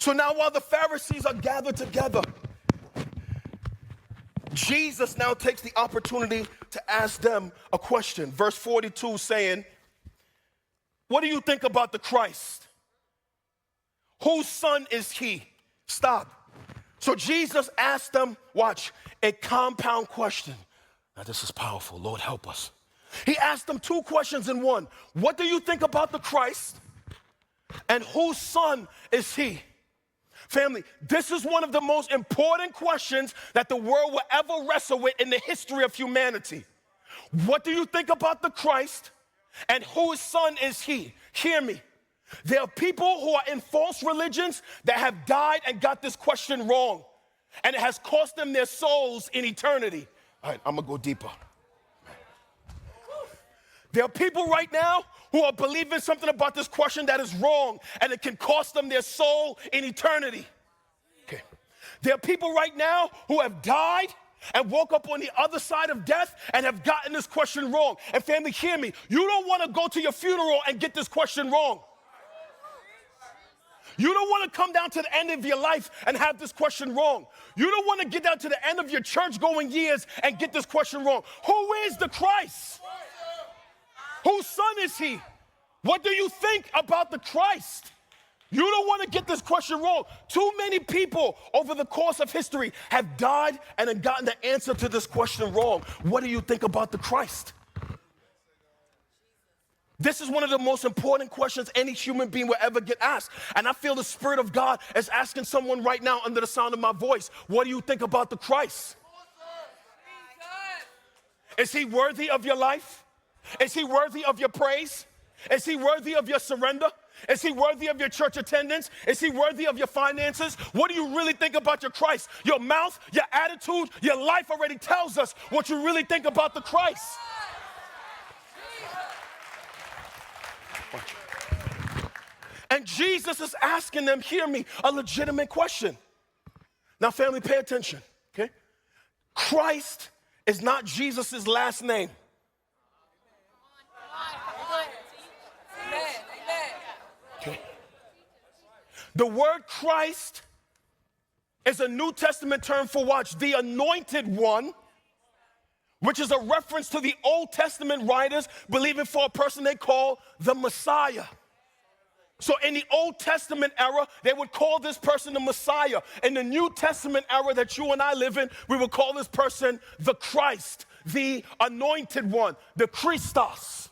So now while the Pharisees are gathered together, Jesus now takes the opportunity to ask them a question. Verse 42 saying, what do you think about the Christ? Whose son is he? Stop. So Jesus asked them, watch, a compound question. Now this is powerful. Lord, help us. He asked them two questions in one. What do you think about the Christ? And whose son is he? Family, this is one of the most important questions that the world will ever wrestle with in the history of humanity. What do you think about the Christ? And whose son is he? Hear me. There are people who are in false religions that have died and got this question wrong. And it has cost them their souls in eternity. All right, I'm going to go deeper. There are people right now who are believing something about this question that is wrong, and it can cost them their soul in eternity. Okay. There are people right now who have died and woke up on the other side of death and have gotten this question wrong. And family, hear me. You don't want to go to your funeral and get this question wrong. You don't want to come down to the end of your life and have this question wrong. You don't want to get down to the end of your church-going years and get this question wrong. Who is the Christ? Whose son is he? What do you think about the Christ? You don't want to get this question wrong. Too many people over the course of history have died and have gotten the answer to this question wrong. What do you think about the Christ? This is one of the most important questions any human being will ever get asked. And I feel the Spirit of God is asking someone right now under the sound of my voice, what do you think about the Christ? Is he worthy of your life? Is he worthy of your praise? Is he worthy of your surrender? Is he worthy of your church attendance? Is he worthy of your finances? What do you really think about your Christ? Your mouth, your attitude, your life already tells us what you really think about the Christ. And Jesus is asking them, hear me, a legitimate question. Now, family, pay attention, okay? Christ is not Jesus' last name. Okay. The word Christ is a New Testament term for, watch, the anointed one, which is a reference to the Old Testament writers believing for a person they call the Messiah. So in the Old Testament era, they would call this person the Messiah. In the New Testament era that you and I live in, we would call this person the Christ, the anointed one, the Christos.